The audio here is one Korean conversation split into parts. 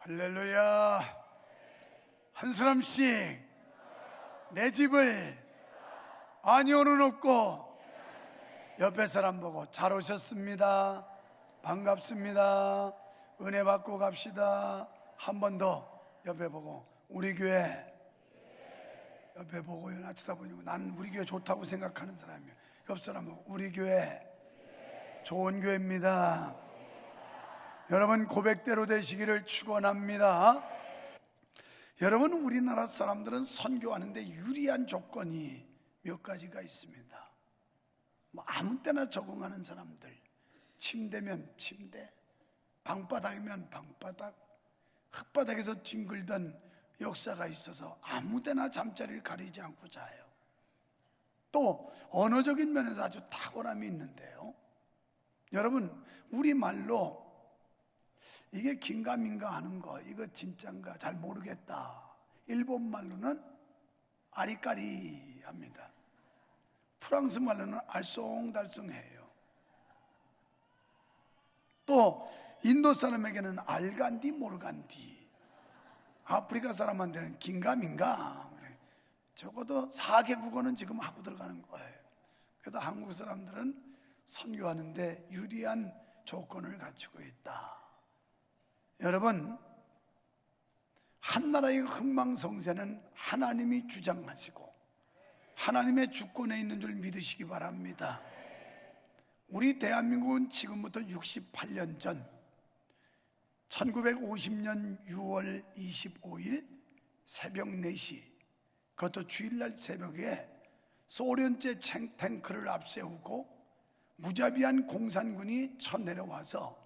할렐루야. 한 사람씩 내 집을 아니오는 없고 옆에 사람 보고 잘 오셨습니다, 반갑습니다, 은혜 받고 갑시다. 한 번 더 옆에 보고 우리 교회 옆에 보고요. 나 쳐다보니까 나는 우리 교회 좋다고 생각하는 사람이에요. 옆 사람 보고 우리 교회 좋은 교회입니다. 여러분 고백대로 되시기를 축원합니다. 여러분 우리나라 사람들은 선교하는데 유리한 조건이 몇 가지가 있습니다. 아무 때나 적응하는 사람들, 침대면 침대, 방바닥이면 방바닥, 흙바닥에서 뒹굴던 역사가 있어서 아무 데나 잠자리를 가리지 않고 자요. 또 언어적인 면에서 아주 탁월함이 있는데요, 여러분 우리말로 이게 긴가민가 하는 거, 이거 진짠가 잘 모르겠다. 일본 말로는 아리까리 합니다. 프랑스 말로는 알쏭달쏭해요. 또 인도 사람에게는 알간디 모르간디, 아프리카 사람한테는 긴가민가. 적어도 4개 국어는 지금 하고 들어가는 거예요. 그래서 한국 사람들은 선교하는데 유리한 조건을 갖추고 있다. 여러분, 한 나라의 흥망성쇠는 하나님이 주장하시고 하나님의 주권에 있는 줄 믿으시기 바랍니다. 우리 대한민국은 지금부터 68년 전 1950년 6월 25일 새벽 4시, 그것도 주일날 새벽에 소련제 탱크를 앞세우고 무자비한 공산군이 쳐내려와서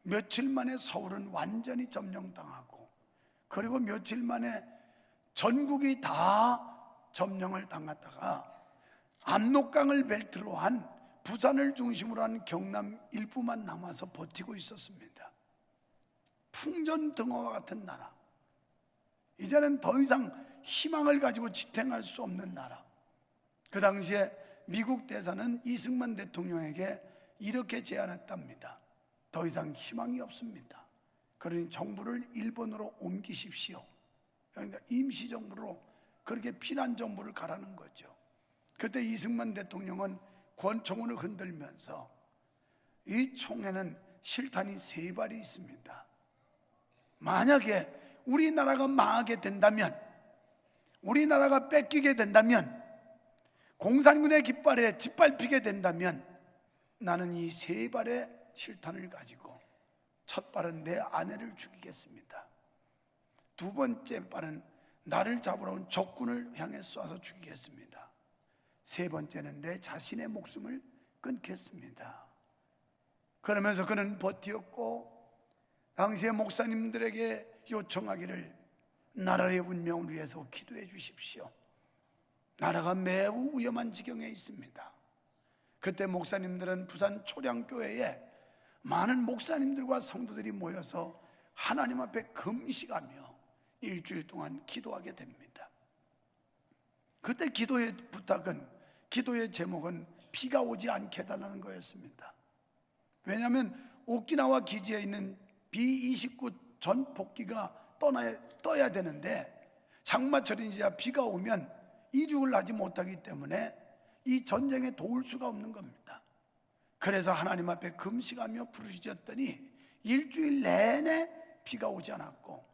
며칠 만에 서울은 완전히 점령당하고, 그리고 며칠 만에 전국이 다 점령을 당하다가 압록강을 벨트로 한 부산을 중심으로 한 경남 일부만 남아서 버티고 있었습니다. 풍전등화와 같은 나라, 이제는 더 이상 희망을 가지고 지탱할 수 없는 나라. 그 당시에 미국 대사는 이승만 대통령에게 이렇게 제안했답니다. 더 이상 희망이 없습니다. 그러니 정부를 일본으로 옮기십시오. 그러니까 임시정부로 그렇게 피난정부를 가라는 거죠. 그때 이승만 대통령은 권총을 흔들면서 이 총에는 실탄이 3발이 있습니다. 만약에 우리나라가 망하게 된다면, 우리나라가 뺏기게 된다면, 공산군의 깃발에 짓밟히게 된다면 나는 이 3발의 실탄을 가지고 첫 발은 내 아내를 죽이겠습니다. 두 번째 발은 나를 잡으러 온 적군을 향해 쏴서 죽이겠습니다. 세 번째는 내 자신의 목숨을 끊겠습니다. 그러면서 그는 버티었고, 당시의 목사님들에게 요청하기를 나라의 운명을 위해서 기도해 주십시오. 나라가 매우 위험한 지경에 있습니다. 그때 목사님들은 부산 초량교회에 많은 목사님들과 성도들이 모여서 하나님 앞에 금식하며 일주일 동안 기도하게 됩니다. 그때 기도의 부탁은, 기도의 제목은 비가 오지 않게 해달라는 거였습니다. 왜냐하면 오키나와 기지에 있는 B-29 전폭기가 떠야 되는데 장마철인지라 비가 오면 이륙을 하지 못하기 때문에 이 전쟁에 도울 수가 없는 겁니다. 그래서 하나님 앞에 금식하며 부르짖었더니 일주일 내내 비가 오지 않았고,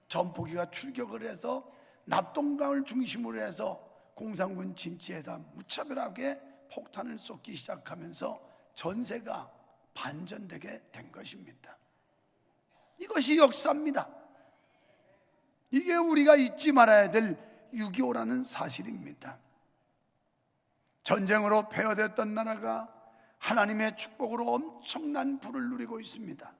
전폭기가 출격을 해서 납동강을 중심으로 해서 공산군 진지에다 무차별하게 폭탄을 쏟기 시작하면서 전세가 반전되게 된 것입니다. 이것이 역사입니다. 이게 우리가 잊지 말아야 될 6.25라는 사실입니다. 전쟁으로 폐허됐던 나라가 하나님의 축복으로 엄청난 부를 누리고 있습니다.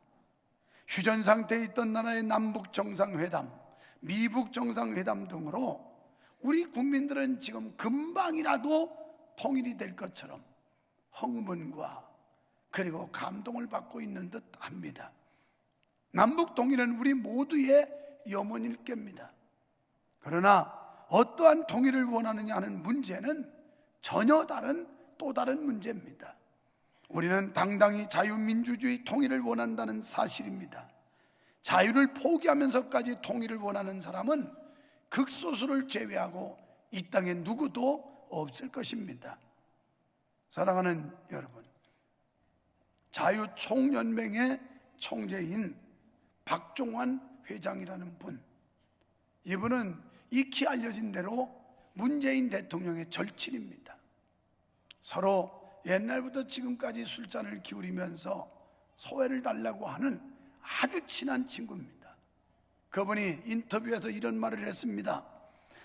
휴전 상태에 있던 나라의 남북 정상회담, 미북 정상회담 등으로 우리 국민들은 지금 금방이라도 통일이 될 것처럼 흥분과 그리고 감동을 받고 있는 듯 합니다. 남북 통일은 우리 모두의 염원일 겁니다. 그러나 어떠한 통일을 원하느냐 하는 문제는 전혀 다른 또 다른 문제입니다. 우리는 당당히 자유민주주의 통일을 원한다는 사실입니다. 자유를 포기하면서까지 통일을 원하는 사람은 극소수를 제외하고 이 땅에 누구도 없을 것입니다. 사랑하는 여러분, 자유총연맹의 총재인 박종환 회장이라는 분, 이분은 익히 알려진 대로 문재인 대통령의 절친입니다. 서로 옛날부터 지금까지 술잔을 기울이면서 소회를 달라고 하는 아주 친한 친구입니다. 그분이 인터뷰에서 이런 말을 했습니다.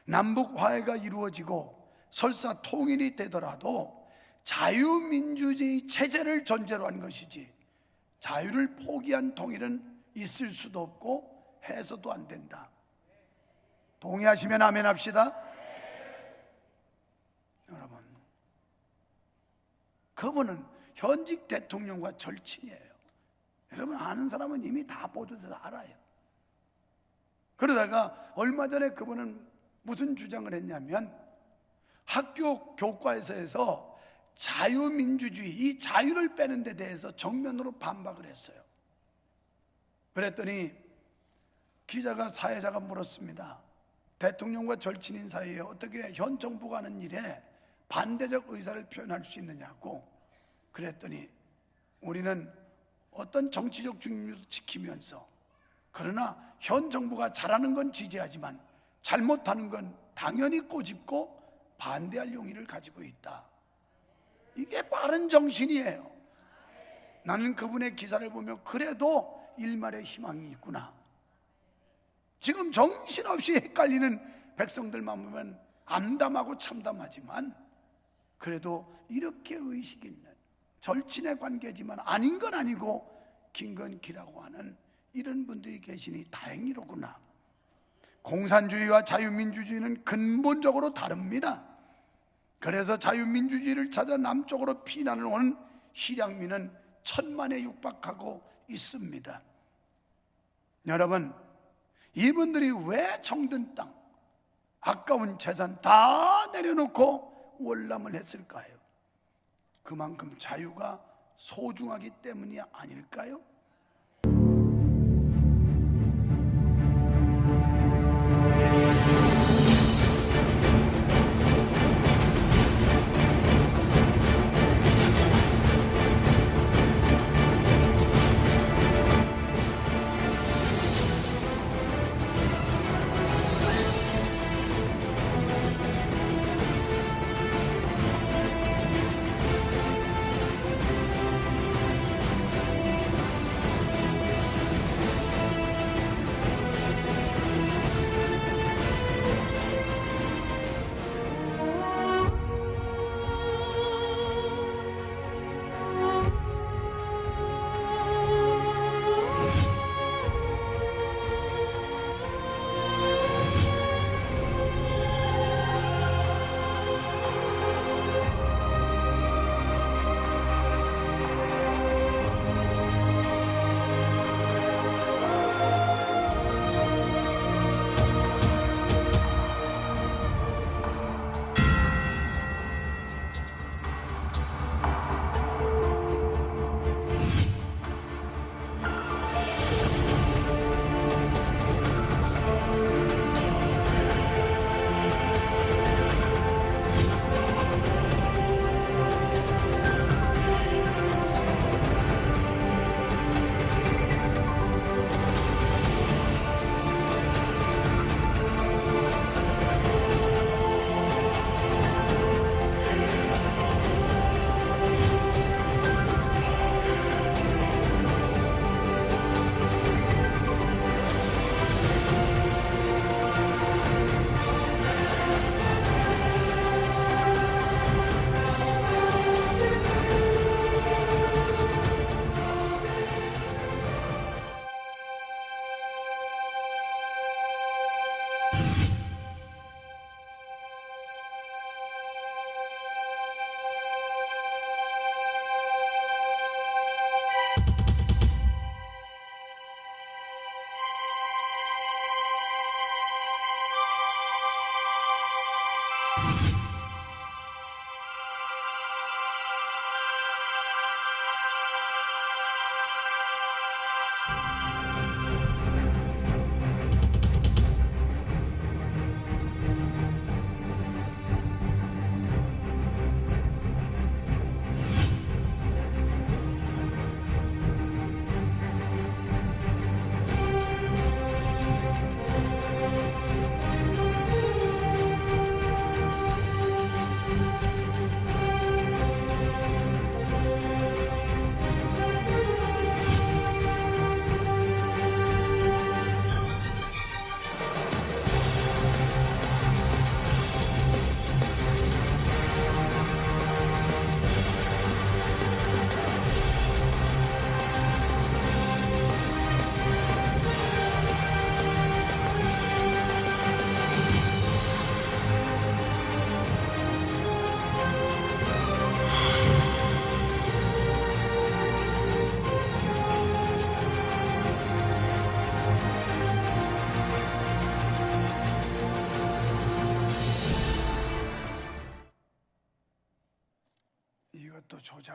남북 화해가 이루어지고 설사 통일이 되더라도 자유민주주의 체제를 전제로 한 것이지 자유를 포기한 통일은 있을 수도 없고 해서도 안 된다. 동의하시면 아멘 합시다. 여러분, 그분은 현직 대통령과 절친이에요. 여러분, 아는 사람은 이미 다 보도돼서 알아요. 그러다가 얼마 전에 그분은 무슨 주장을 했냐면 학교 교과서에서 자유민주주의, 이 자유를 빼는 데 대해서 정면으로 반박을 했어요. 그랬더니 기자가, 사회자가 물었습니다. 대통령과 절친인 사이에 어떻게 현 정부가 하는 일에 반대적 의사를 표현할 수 있느냐고. 그랬더니 우리는 어떤 정치적 중립을 지키면서, 그러나 현 정부가 잘하는 건 지지하지만 잘못하는 건 당연히 꼬집고 반대할 용의를 가지고 있다. 이게 바른 정신이에요. 나는 그분의 기사를 보며 그래도 일말의 희망이 있구나. 지금 정신없이 헷갈리는 백성들만 보면 암담하고 참담하지만 그래도 이렇게 의식 있는 절친의 관계지만 아닌 건 아니고 긴 건 기라고 하는 이런 분들이 계시니 다행이로구나. 공산주의와 자유민주주의는 근본적으로 다릅니다. 그래서 자유민주주의를 찾아 남쪽으로 피난을 온 실향민은 천만에 육박하고 있습니다. 여러분, 이분들이 왜 정든 땅, 아까운 재산 다 내려놓고 월남을 했을까요? 그만큼 자유가 소중하기 때문이 아닐까요?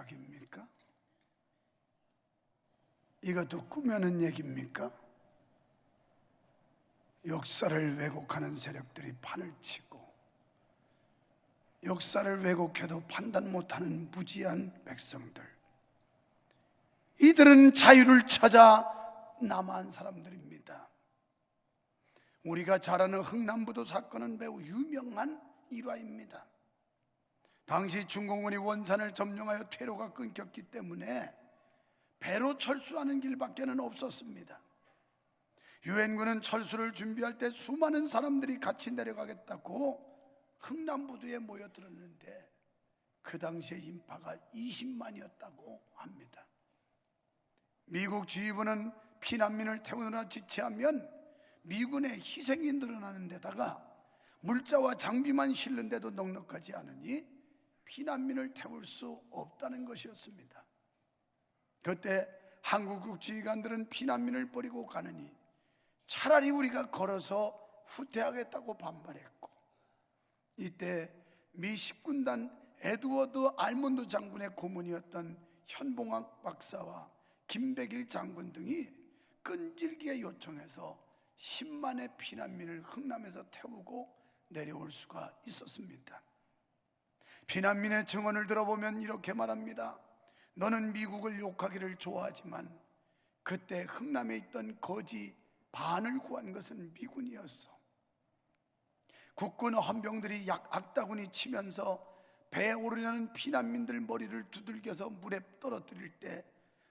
이야기입니까? 이것도 꾸며낸 얘기입니까? 역사를 왜곡하는 세력들이 판을 치고, 역사를 왜곡해도 판단 못하는 무지한 백성들, 이들은 자유를 찾아 남한 사람들입니다. 우리가 잘 아는 흥남부도 사건은 매우 유명한 일화입니다. 당시 중공군이 원산을 점령하여 퇴로가 끊겼기 때문에 배로 철수하는 길밖에는 없었습니다. 유엔군은 철수를 준비할 때 수많은 사람들이 같이 내려가겠다고 흥남부두에 모여들었는데 그 당시에 인파가 20만이었다고 합니다. 미국 지휘부는 피난민을 태우느라 지체하면 미군의 희생이 늘어나는 데다가 물자와 장비만 실는데도 넉넉하지 않으니 피난민을 태울 수 없다는 것이었습니다. 그때 한국 지휘관들은 피난민을 버리고 가느니 차라리 우리가 걸어서 후퇴하겠다고 반발했고, 이때 미 10군단 에드워드 알몬드 장군의 고문이었던 현봉학 박사와 김백일 장군 등이 끈질기게 요청해서 10만의 피난민을 흥남에서 태우고 내려올 수가 있었습니다. 피난민의 증언을 들어보면 이렇게 말합니다. 너는 미국을 욕하기를 좋아하지만 그때 흥남에 있던 거지 반을 구한 것은 미군이었어. 국군 헌병들이 악다구니 치면서 배에 오르려는 피난민들 머리를 두들겨서 물에 떨어뜨릴 때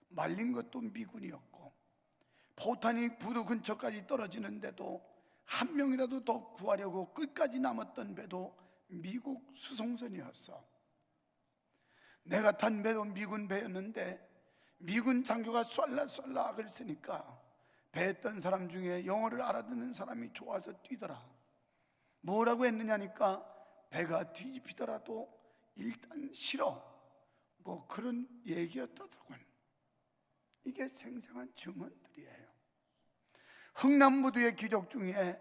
말린 것도 미군이었고, 포탄이 부두 근처까지 떨어지는데도 한 명이라도 더 구하려고 끝까지 남았던 배도 미국 수송선이었어. 내가 탄 배도 미군 배였는데 미군 장교가 쏠라쏠라 악을 쓰니까 배에 떤 사람 중에 영어를 알아듣는 사람이 좋아서 뛰더라. 뭐라고 했느냐니까 배가 뒤집히더라도 일단 싫어, 뭐 그런 얘기였다더군. 이게 생생한 증언들이에요. 흥남부두의 귀족 중에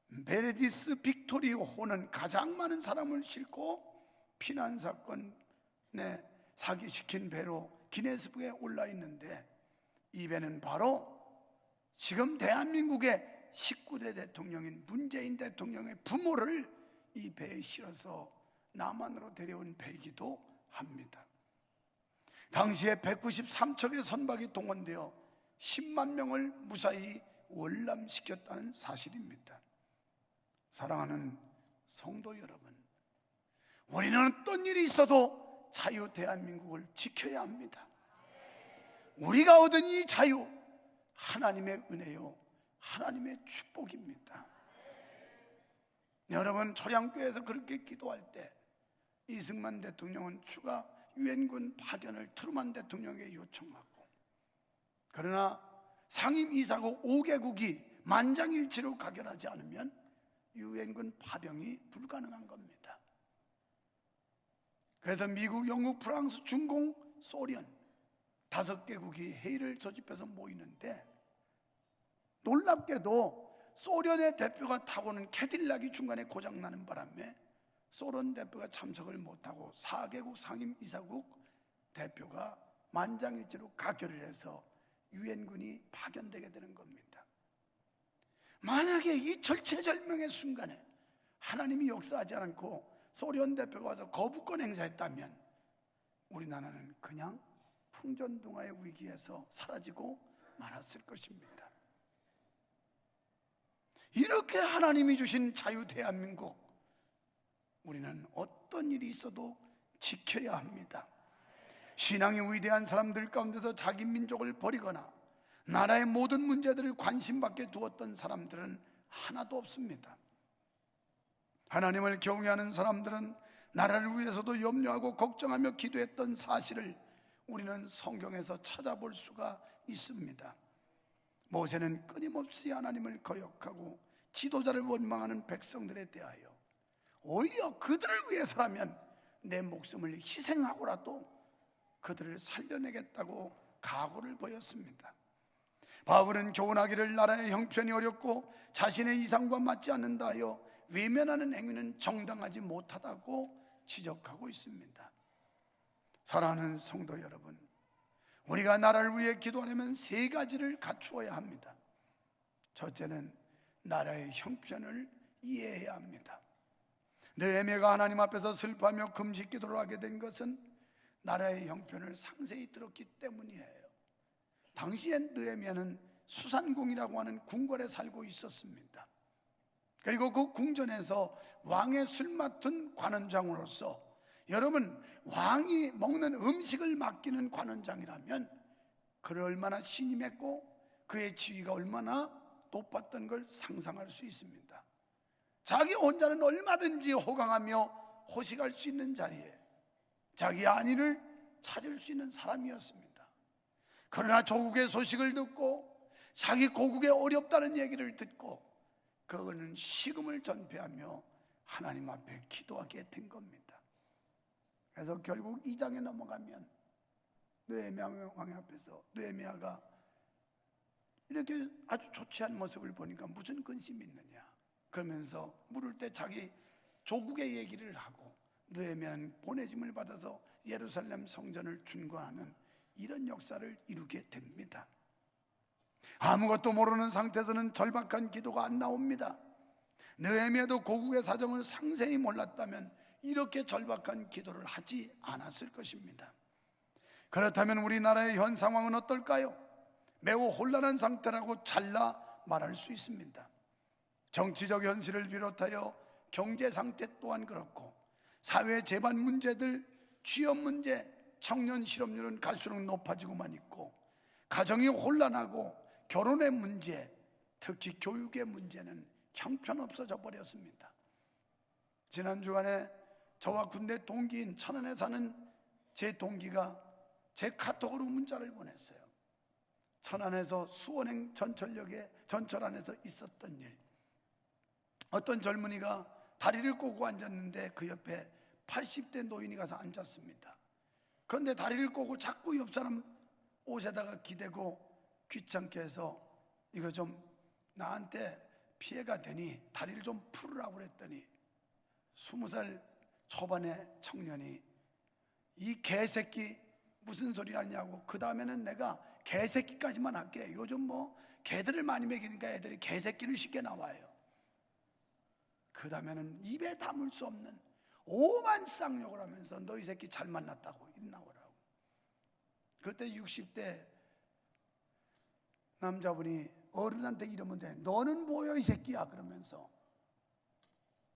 메르디스 빅토리 호는 가장 많은 사람을 싣고 피난사건에 사기시킨 배로 기네스북에 올라 있는데, 이 배는 바로 지금 대한민국의 19대 대통령인 문재인 대통령의 부모를 이 배에 실어서 남한으로 데려온 배이기도 합니다. 당시에 193척의 선박이 동원되어 10만 명을 무사히 월남시켰다는 사실입니다. 사랑하는 성도 여러분, 우리는 어떤 일이 있어도 자유 대한민국을 지켜야 합니다. 우리가 얻은 이 자유, 하나님의 은혜요, 하나님의 축복입니다. 여러분, 초량교회에서 그렇게 기도할 때 이승만 대통령은 추가 유엔군 파견을 트루만 대통령에게 요청하고, 그러나 상임 이사국 5개국이 만장일치로 가결하지 않으면 유엔군 파병이 불가능한 겁니다. 그래서 미국, 영국, 프랑스, 중공, 소련 5개국이 회의를 소집해서 모이는데, 놀랍게도 소련의 대표가 타고는 캐딜락이 중간에 고장나는 바람에 소련 대표가 참석을 못하고 4개국 상임이사국 대표가 만장일치로 가결을 해서 유엔군이 파견되게 되는 겁니다. 만약에 이 절체절명의 순간에 하나님이 역사하지 않고 소련 대표가 와서 거부권 행사했다면 우리나라는 그냥 풍전등화의 위기에서 사라지고 말았을 것입니다. 이렇게 하나님이 주신 자유 대한민국, 우리는 어떤 일이 있어도 지켜야 합니다. 신앙이 위대한 사람들 가운데서 자기 민족을 버리거나 나라의 모든 문제들을 관심 밖에 두었던 사람들은 하나도 없습니다. 하나님을 경외하는 사람들은 나라를 위해서도 염려하고 걱정하며 기도했던 사실을 우리는 성경에서 찾아볼 수가 있습니다. 모세는 끊임없이 하나님을 거역하고 지도자를 원망하는 백성들에 대하여 오히려 그들을 위해서라면 내 목숨을 희생하고라도 그들을 살려내겠다고 각오를 보였습니다. 바울은 교훈하기를 나라의 형편이 어렵고 자신의 이상과 맞지 않는다 하여 외면하는 행위는 정당하지 못하다고 지적하고 있습니다. 사랑하는 성도 여러분, 우리가 나라를 위해 기도하려면 세 가지를 갖추어야 합니다. 첫째는 나라의 형편을 이해해야 합니다. 느헤미야가 하나님 앞에서 슬퍼하며 금식 기도를 하게 된 것은 나라의 형편을 상세히 들었기 때문이에요. 당시엔 느헤미야는 수산궁이라고 하는 궁궐에 살고 있었습니다. 그리고 그 궁전에서 왕의 술 맡은 관원장으로서, 여러분, 왕이 먹는 음식을 맡기는 관원장이라면 그를 얼마나 신임했고 그의 지위가 얼마나 높았던 걸 상상할 수 있습니다. 자기 혼자는 얼마든지 호강하며 호식할 수 있는 자리에 자기 안위를 찾을 수 있는 사람이었습니다. 그러나 조국의 소식을 듣고 자기 고국에 어렵다는 얘기를 듣고 그거는 식음을 전폐하며 하나님 앞에 기도하게 된 겁니다. 그래서 결국 2장에 넘어가면 느헤미야 왕 앞에서 느헤미야가 이렇게 아주 좋지 않은 모습을 보니까 무슨 근심이 있느냐 그러면서 물을 때 자기 조국의 얘기를 하고 느헤미야는 보내짐을 받아서 예루살렘 성전을 준건하는 이런 역사를 이루게 됩니다. 아무것도 모르는 상태에서는 절박한 기도가 안 나옵니다. 느헤미야도 고국의 사정을 상세히 몰랐다면 이렇게 절박한 기도를 하지 않았을 것입니다. 그렇다면 우리나라의 현 상황은 어떨까요? 매우 혼란한 상태라고 잘라 말할 수 있습니다. 정치적 현실을 비롯하여 경제 상태 또한 그렇고 사회 재반 문제들, 취업 문제, 청년 실업률은 갈수록 높아지고만 있고 가정이 혼란하고 결혼의 문제, 특히 교육의 문제는 형편없어져 버렸습니다. 지난 주간에 저와 군대 동기인 천안에 사는 제 동기가 제 카톡으로 문자를 보냈어요. 천안에서 수원행 전철역에 전철 안에서 있었던 일. 어떤 젊은이가 다리를 꼬고 앉았는데 그 옆에 80대 노인이 가서 앉았습니다. 그런데 다리를 꼬고 자꾸 옆 사람 옷에다가 기대고 귀찮게 해서 이거 좀 나한테 피해가 되니 다리를 좀 풀으라고 그랬더니 20살 초반의 청년이 이 개새끼 무슨 소리 하냐고, 그 다음에는 내가 개새끼까지만 할게. 요즘 뭐 개들을 많이 먹이니까 애들이 개새끼를 쉽게 나와요. 그 다음에는 입에 담을 수 없는 오만 쌍욕을 하면서 너희 새끼 잘 만났다고 이리 나오라고. 그때 60대 남자분이 어른한테 이러면 되네. 너는 뭐야 이 새끼야 그러면서.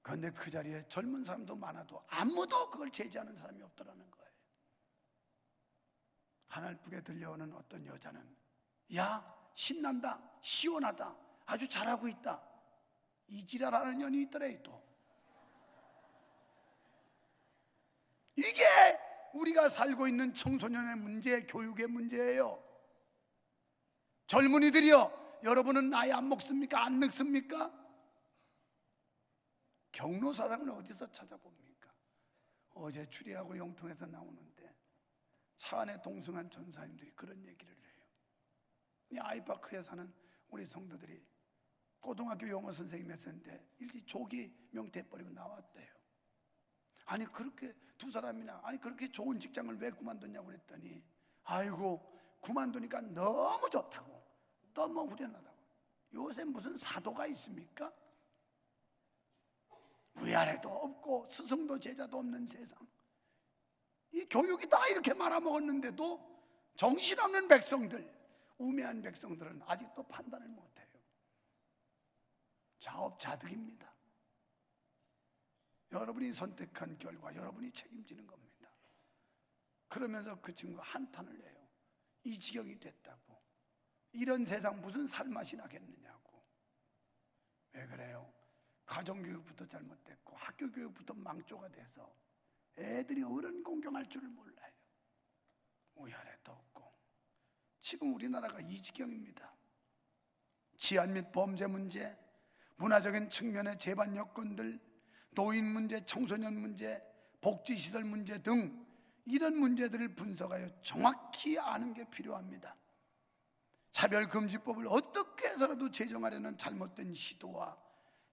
그런데 그 자리에 젊은 사람도 많아도 아무도 그걸 제지하는 사람이 없더라는 거예요. 가날프게 들려오는 어떤 여자는 야 신난다, 시원하다, 아주 잘하고 있다, 이 지랄하는 년이 있더래. 또 이게 우리가 살고 있는 청소년의 문제, 교육의 문제예요. 젊은이들이요, 여러분은 나이 안 먹습니까? 안 늙습니까? 경로사상을 어디서 찾아봅니까? 어제 추리하고 영통에서 나오는데 차 안에 동승한 전사님들이 그런 얘기를 해요. 이 아이파크에 사는 우리 성도들이 고등학교 영어 선생님이었는데 일찍 조기 명퇴해버리고 나왔대요. 아니 그렇게 두 사람이나 아니 그렇게 좋은 직장을 왜 그만뒀냐고 그랬더니 아이고 그만두니까 너무 좋다고, 너무 후련하다고. 요새 무슨 사도가 있습니까? 위아래도 없고 스승도 제자도 없는 세상, 이 교육이 다 이렇게 말아먹었는데도 정신없는 백성들, 우매한 백성들은 아직도 판단을 못해요. 자업자득입니다. 여러분이 선택한 결과 여러분이 책임지는 겁니다. 그러면서 그 친구가 한탄을 해요. 이 지경이 됐다고. 이런 세상 무슨 살맛이 나겠느냐고. 왜 그래요? 가정교육부터 잘못됐고 학교교육부터 망조가 돼서 애들이 어른 공경할 줄을 몰라요. 위아래도 없고. 지금 우리나라가 이 지경입니다. 치안 및 범죄 문제, 문화적인 측면의 재반 여건들, 노인 문제, 청소년 문제, 복지시설 문제 등 이런 문제들을 분석하여 정확히 아는 게 필요합니다. 차별금지법을 어떻게 해서라도 제정하려는 잘못된 시도와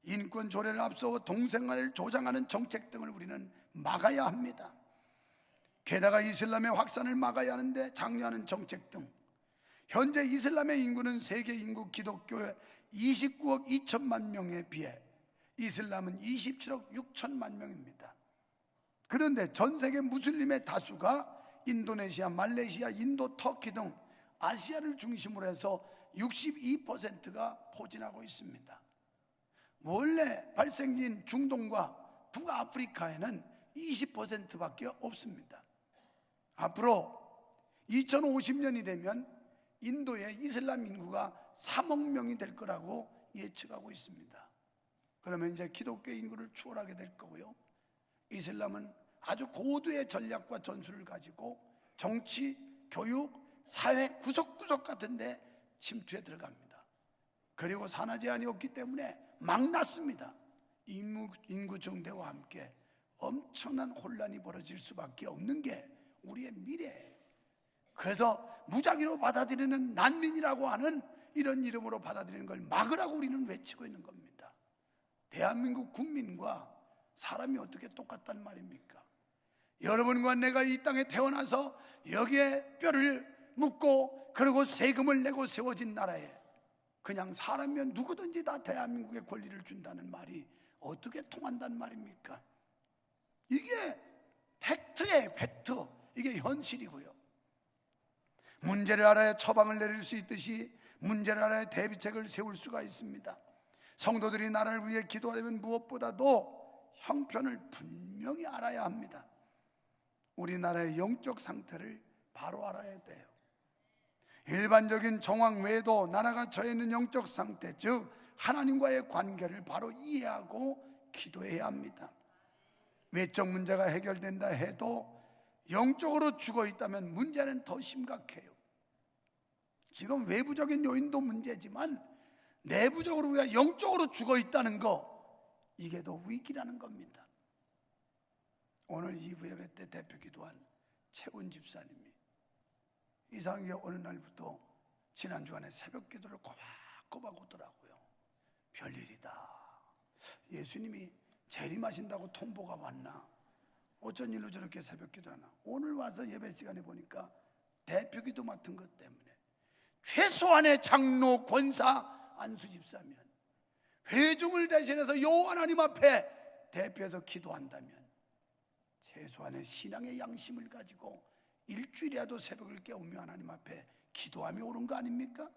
인권 조례를 앞세워 동생을 조장하는 정책 등을 우리는 막아야 합니다. 게다가 이슬람의 확산을 막아야 하는데 장려하는 정책 등 현재 이슬람의 인구는 세계 인구 기독교의 29억 2천만 명에 비해 이슬람은 27억 6천만 명입니다. 그런데 전 세계 무슬림의 다수가 인도네시아, 말레이시아, 인도, 터키 등 아시아를 중심으로 해서 62%가 포진하고 있습니다. 원래 발생지인 중동과 북아프리카에는 20%밖에 없습니다. 앞으로 2050년이 되면 인도의 이슬람 인구가 3억 명이 될 거라고 예측하고 있습니다. 그러면 이제 기독교 인구를 추월하게 될 거고요. 이슬람은 아주 고도의 전략과 전술을 가지고 정치, 교육, 사회 구석구석 같은 데 침투해 들어갑니다. 그리고 산하 제한이 없기 때문에 막 났습니다. 인구 증대와 함께 엄청난 혼란이 벌어질 수밖에 없는 게 우리의 미래예요. 그래서 무작위로 받아들이는 난민이라고 하는 이런 이름으로 받아들이는 걸 막으라고 우리는 외치고 있는 겁니다. 대한민국 국민과 사람이 어떻게 똑같단 말입니까? 여러분과 내가 이 땅에 태어나서 여기에 뼈를 묻고 그리고 세금을 내고 세워진 나라에 그냥 사람이면 누구든지 다 대한민국의 권리를 준다는 말이 어떻게 통한단 말입니까? 이게 팩트예요. 팩트. 이게 현실이고요. 문제를 알아야 처방을 내릴 수 있듯이 문제를 알아야 대비책을 세울 수가 있습니다. 성도들이 나라를 위해 기도하려면 무엇보다도 형편을 분명히 알아야 합니다. 우리나라의 영적 상태를 바로 알아야 돼요. 일반적인 정황 외에도 나라가 처해 있는 영적 상태, 즉 하나님과의 관계를 바로 이해하고 기도해야 합니다. 외적 문제가 해결된다 해도 영적으로 죽어 있다면 문제는 더 심각해요. 지금 외부적인 요인도 문제지만 내부적으로 우리가 영적으로 죽어 있다는 거, 이게 더 위기라는 겁니다. 오늘 2부 예배 때 대표 기도한 최훈 집사님이 이상하게 어느 날부터 지난 주간에 새벽 기도를 꼬박꼬박 오더라고요. 별일이다. 예수님이 재림하신다고 통보가 왔나? 어쩐 일로 저렇게 새벽 기도하나? 오늘 와서 예배 시간에 보니까 대표 기도 맡은 것 때문에 최소한의 장로, 권사, 안수 집사면 회중을 대신해서 여호와 하나님 앞에 대표해서 기도한다면 최소한의 신앙의 양심을 가지고 일주일이라도 새벽을 깨우며 하나님 앞에 기도하며 오른 거 아닙니까?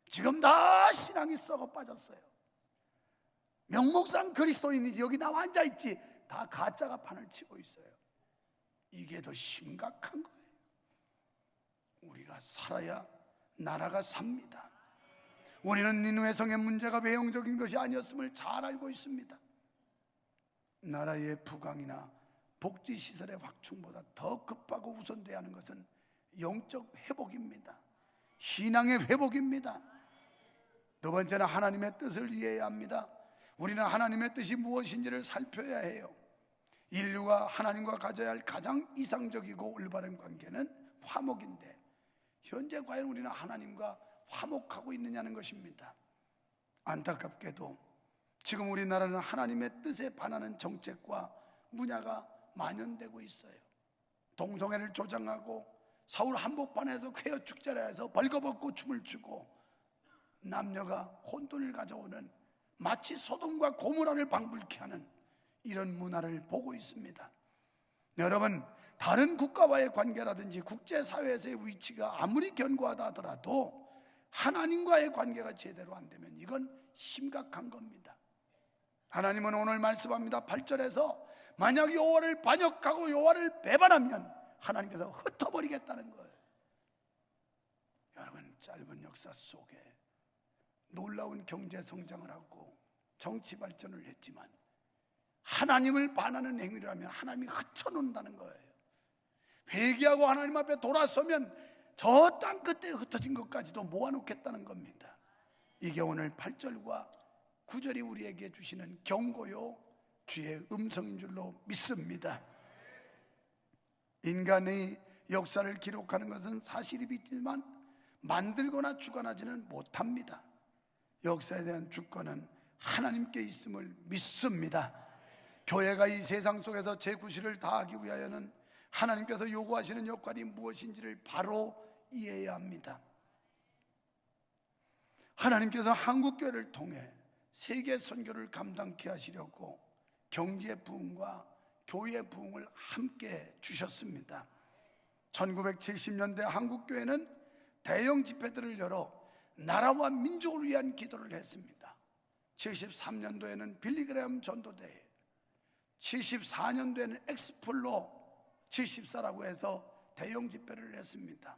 지금 다 신앙이 썩어 빠졌어요. 명목상 그리스도인이지 여기 나와 앉아있지 다 가짜가 판을 치고 있어요. 이게 더 심각한 거예요. 우리가 살아야 나라가 삽니다. 우리는 니느웨 성의 문제가 외형적인 것이 아니었음을 잘 알고 있습니다. 나라의 부강이나 복지시설의 확충보다 더 급하고 우선돼야 하는 것은 영적 회복입니다. 신앙의 회복입니다. 두 번째는 하나님의 뜻을 이해해야 합니다. 우리는 하나님의 뜻이 무엇인지를 살펴야 해요. 인류가 하나님과 가져야 할 가장 이상적이고 올바른 관계는 화목인데 현재 과연 우리는 하나님과 화목하고 있느냐는 것입니다. 안타깝게도 지금 우리나라는 하나님의 뜻에 반하는 정책과 문화가 만연되고 있어요. 동성애를 조장하고 서울 한복판에서 쾌여 축제를 해서 벌거벗고 춤을 추고 남녀가 혼돈을 가져오는 마치 소돔과 고모라를 방불케 하는 이런 문화를 보고 있습니다. 여러분, 다른 국가와의 관계라든지 국제사회에서의 위치가 아무리 견고하다 하더라도 하나님과의 관계가 제대로 안 되면 이건 심각한 겁니다. 하나님은 오늘 말씀합니다. 8절에서 만약 여호와를 반역하고 여호와를 배반하면 하나님께서 흩어버리겠다는 거예요. 여러분, 짧은 역사 속에 놀라운 경제 성장을 하고 정치 발전을 했지만 하나님을 반하는 행위를 하면 하나님이 흩어놓는다는 거예요. 회개하고 하나님 앞에 돌아서면 저 땅 끝에 흩어진 것까지도 모아놓겠다는 겁니다. 이게 오늘 8절과 9절이 우리에게 주시는 경고요 주의 음성인 줄로 믿습니다. 인간의 역사를 기록하는 것은 사실이 있지만 만들거나 주관하지는 못합니다. 역사에 대한 주권은 하나님께 있음을 믿습니다. 교회가 이 세상 속에서 제 구실을 다하기 위하여는 하나님께서 요구하시는 역할이 무엇인지를 바로 이해해야 합니다. 하나님께서 한국교회를 통해 세계 선교를 감당케 하시려고 경제 부흥과 교회 부흥을 함께 주셨습니다. 1970년대 한국교회는 대형 집회들을 열어 나라와 민족을 위한 기도를 했습니다. 73년도에는 빌리그레엄 전도대회, 74년도에는 엑스플로 74라고 해서 대형 집회를 했습니다.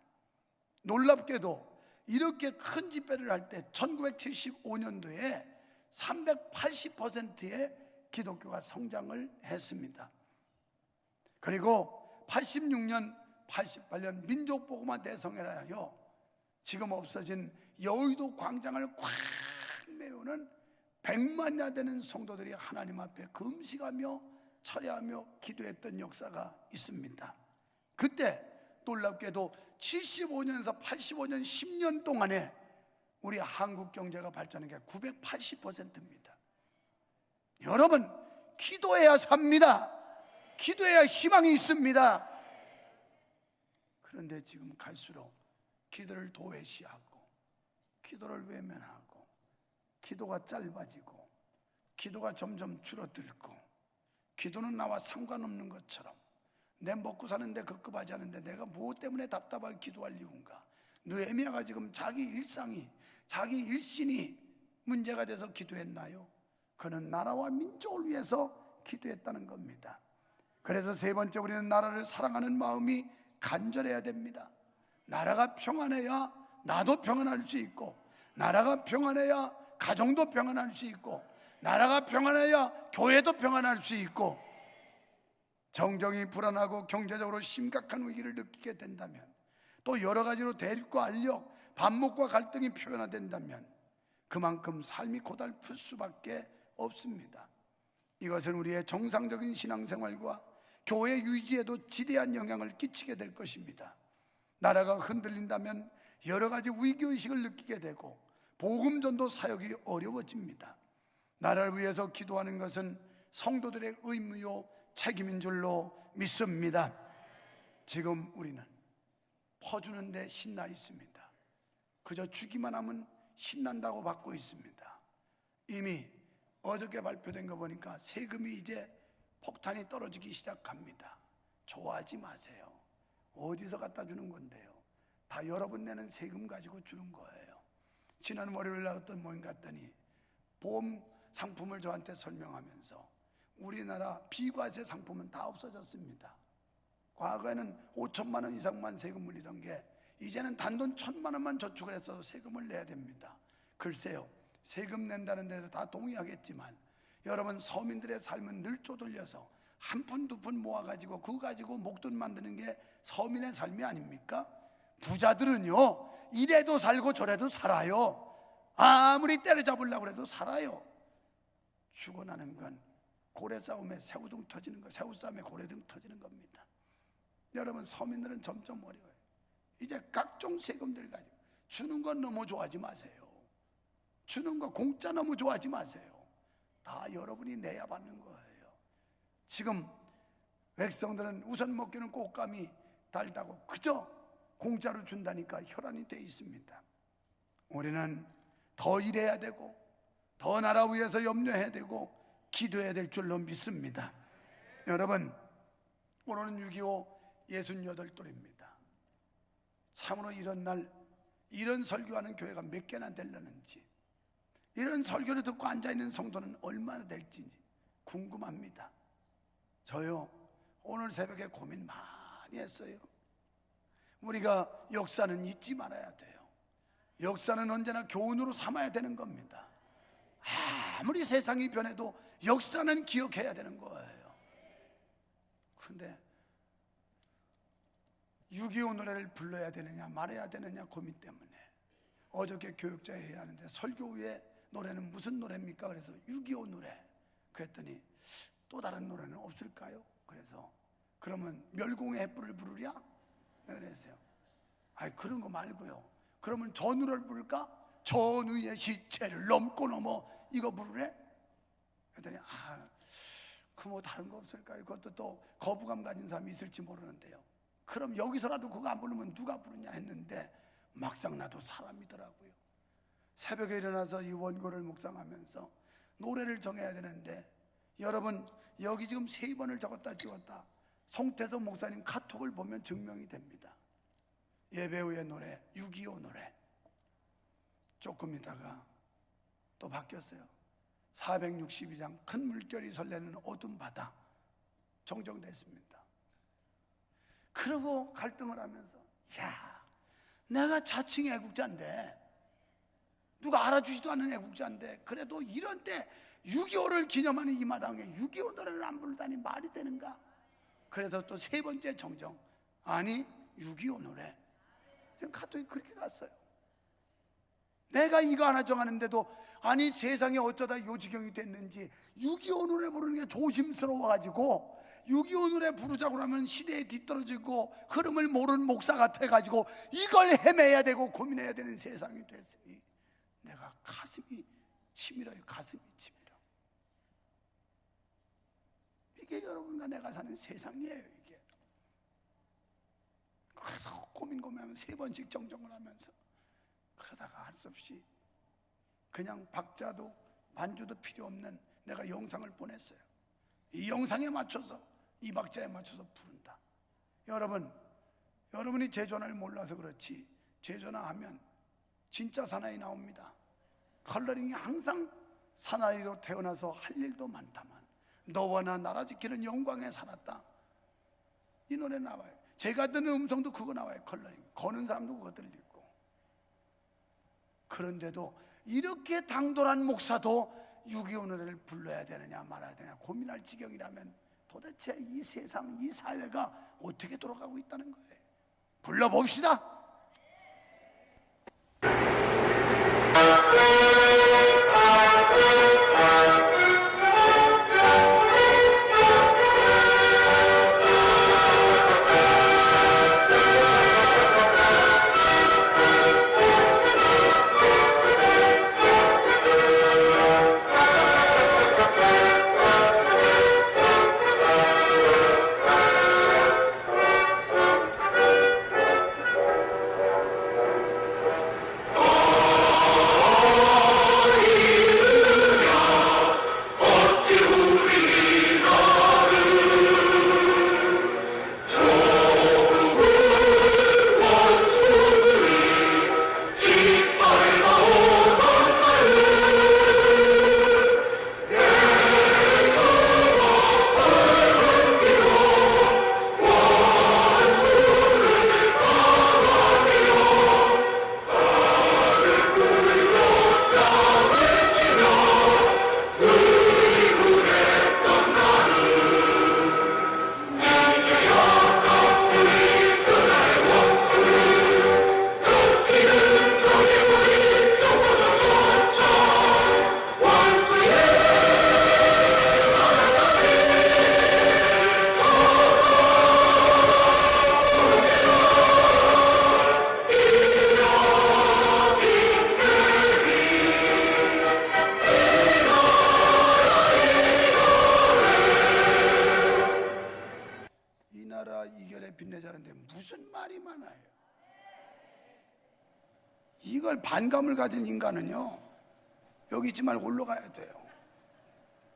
놀랍게도 이렇게 큰 집회를 할 때 1975년도에 380%의 기독교가 성장을 했습니다. 그리고 86년, 88년 민족복음화 대성회라 하여 지금 없어진 여의도 광장을 꽉 메우는 100만이나 되는 성도들이 하나님 앞에 금식하며 철야하며 기도했던 역사가 있습니다. 그때 놀랍게도 75년에서 85년 10년 동안에 우리 한국 경제가 발전한 게 980%입니다. 여러분, 기도해야 삽니다. 기도해야 희망이 있습니다. 그런데 지금 갈수록 기도를 도외시하고 기도를 외면하고 기도가 짧아지고 기도가 점점 줄어들고 기도는 나와 상관없는 것처럼 내 먹고 사는데 급급하지 않은데 내가 무엇 때문에 답답하게 기도할 이유인가? 느헤미야가 지금 자기 일상이, 자기 일신이 문제가 돼서 기도했나요? 그는 나라와 민족을 위해서 기도했다는 겁니다. 그래서 세 번째, 우리는 나라를 사랑하는 마음이 간절해야 됩니다. 나라가 평안해야 나도 평안할 수 있고, 나라가 평안해야 가정도 평안할 수 있고, 나라가 평안해야 교회도 평안할 수 있고, 정정이 불안하고 경제적으로 심각한 위기를 느끼게 된다면, 또 여러 가지로 대립과 알력, 반목과 갈등이 표현화된다면 그만큼 삶이 고달플 수밖에 없습니다. 이것은 우리의 정상적인 신앙생활과 교회 유지에도 지대한 영향을 끼치게 될 것입니다. 나라가 흔들린다면 여러 가지 위기의식을 느끼게 되고 복음전도 사역이 어려워집니다. 나라를 위해서 기도하는 것은 성도들의 의무요 책임인 줄로 믿습니다. 지금 우리는 퍼주는 데 신나 있습니다. 그저 주기만 하면 신난다고 받고 있습니다. 이미 어저께 발표된 거 보니까 세금이 이제 폭탄이 떨어지기 시작합니다. 좋아하지 마세요. 어디서 갖다 주는 건데요? 다 여러분 내는 세금 가지고 주는 거예요. 지난 월요일 날 어떤 모임 갔더니 보험 상품을 저한테 설명하면서 우리나라 비과세 상품은 다 없어졌습니다. 과거에는 5천만 원 이상만 세금 물리던 게 이제는 단돈 1,000만 원만 저축을 해서 세금을 내야 됩니다. 글쎄요, 세금 낸다는 데서 다 동의하겠지만 여러분, 서민들의 삶은 늘 쪼들려서 한 푼 두 푼 모아가지고 그거 가지고 목돈 만드는 게 서민의 삶이 아닙니까? 부자들은요, 이래도 살고 저래도 살아요. 아무리 때려잡으려고 해도 살아요. 죽어나는 건 고래싸움에 새우등 터지는 거, 새우싸움에 고래등 터지는 겁니다. 여러분, 서민들은 점점 어려워요. 이제 각종 세금들 가지고 주는 건 너무 좋아하지 마세요. 주는 거 공짜 너무 좋아하지 마세요. 다 여러분이 내야 받는 거예요. 지금 백성들은 우선 먹기는 꽃감이 달다고 그저 공짜로 준다니까 혈안이 돼 있습니다. 우리는 더 일해야 되고 더 나라 위해서 염려해야 되고 기도해야 될 줄로 믿습니다. 여러분, 오늘은 6.25 68돌입니다. 참으로 이런 날 이런 설교하는 교회가 몇 개나 되려는지, 이런 설교를 듣고 앉아있는 성도는 얼마나 될지 궁금합니다. 저요, 오늘 새벽에 고민 많이 했어요. 우리가 역사는 잊지 말아야 돼요. 역사는 언제나 교훈으로 삼아야 되는 겁니다. 아무리 세상이 변해도 역사는 기억해야 되는 거예요. 근데 6.25 노래를 불러야 되느냐 말아야 되느냐 고민 때문에 어저께 교육자회 해야 하는데 설교 후에 노래는 무슨 노래입니까? 그래서 6.25 노래. 그랬더니 또 다른 노래는 없을까요? 그래서 그러면 멸공의 횃불을 부르랴? 그랬어요. 아니, 그런 거 말고요. 그러면 전우를 부를까? 전우의 시체를 넘고 넘어 이거 부르래? 그랬더니 그 뭐 다른 거 없을까요? 그것도 또 거부감 가진 사람이 있을지 모르는데요. 그럼 여기서라도 그거 안 부르면 누가 부르냐 했는데 막상 나도 사람이더라고요. 새벽에 일어나서 이 원고를 묵상하면서 노래를 정해야 되는데, 여러분 여기 지금 3번을 적었다 지웠다 송태석 목사님 카톡을 보면 증명이 됩니다. 예배 후의 노래 6.25 노래 조금 있다가 또 바뀌었어요. 462장 큰 물결이 설레는 어둠 바다 정정됐습니다. 그러고 갈등을 하면서, 야, 내가 자칭 애국자인데, 누가 알아주지도 않는 애국자인데, 그래도 이런 때 6.25를 기념하는 이 마당에 6.25 노래를 안 부르다니 말이 되는가? 그래서 또 3번째 정정, 아니 6.25 노래. 지금 카톡이 그렇게 갔어요. 내가 이거 하나 정하는데도, 아니 세상에 어쩌다 요 지경이 됐는지 6.25 노래 부르는 게 조심스러워가지고 6.25 노래 부르자고 하면 시대에 뒤떨어지고 흐름을 모르는 목사 같아가지고 이걸 헤매야 되고 고민해야 되는 세상이 됐으니 내가 가슴이 치밀어요. 가슴이 치밀어. 이게 여러분과 내가 사는 세상이에요. 이게. 그래서 고민하면 3번씩 정정을 하면서, 그러다가 할 수 없이 그냥 박자도 반주도 필요 없는 내가 영상을 보냈어요. 이 영상에 맞춰서, 이 박자에 맞춰서 부른다. 여러분이 제조나를 몰라서 그렇지, 제조나 하면 진짜 사나이 나옵니다. 컬러링이 항상 사나이로 태어나서 할 일도 많다만 너와 나 나라 지키는 영광에 살았다, 이 노래 나와요. 제가 듣는 음성도 그거 나와요. 컬러링 거는 사람도 그거 들리고. 그런데도 이렇게 당돌한 목사도 6.25 노래를 불러야 되느냐 말아야 되느냐 고민할 지경이라면 도대체 이 세상, 이 사회가 어떻게 돌아가고 있다는 거예요. 불러봅시다. 빛내자는데 무슨 말이 많아요. 이걸 반감을 가진 인간은요, 여기 있지 말고 올라가야 돼요.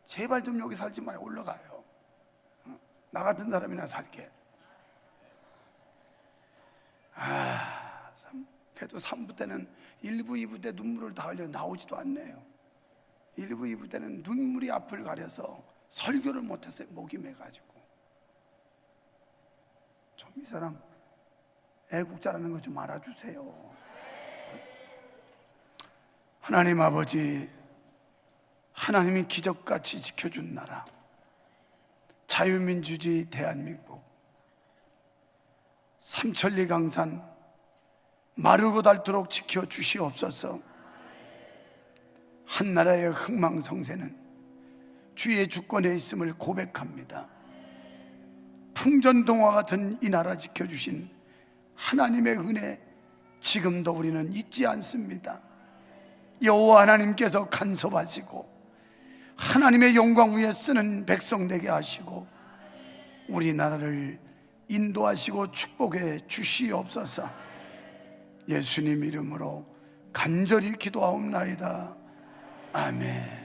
제발 좀 여기 살지 말고 올라가요. 나 같은 사람이나 살게. 그래도 3부 때는 1부, 2부 때 눈물을 다 흘려 나오지도 않네요. 1부, 2부 때는 눈물이 앞을 가려서 설교를 못했어요. 목이 매가지고. 좀 이 사람 애국자라는 거 좀 알아주세요. 하나님 아버지, 하나님이 기적같이 지켜준 나라, 자유민주주의 대한민국, 삼천리 강산 마르고 닳도록 지켜주시옵소서. 한나라의 흥망성쇠는 주의 주권에 있음을 고백합니다. 풍전동화 같은 이 나라 지켜주신 하나님의 은혜, 지금도 우리는 잊지 않습니다. 여호와 하나님께서 간섭하시고 하나님의 영광 위에 쓰는 백성 되게 하시고 우리나라를 인도하시고 축복해 주시옵소서. 예수님 이름으로 간절히 기도하옵나이다. 아멘.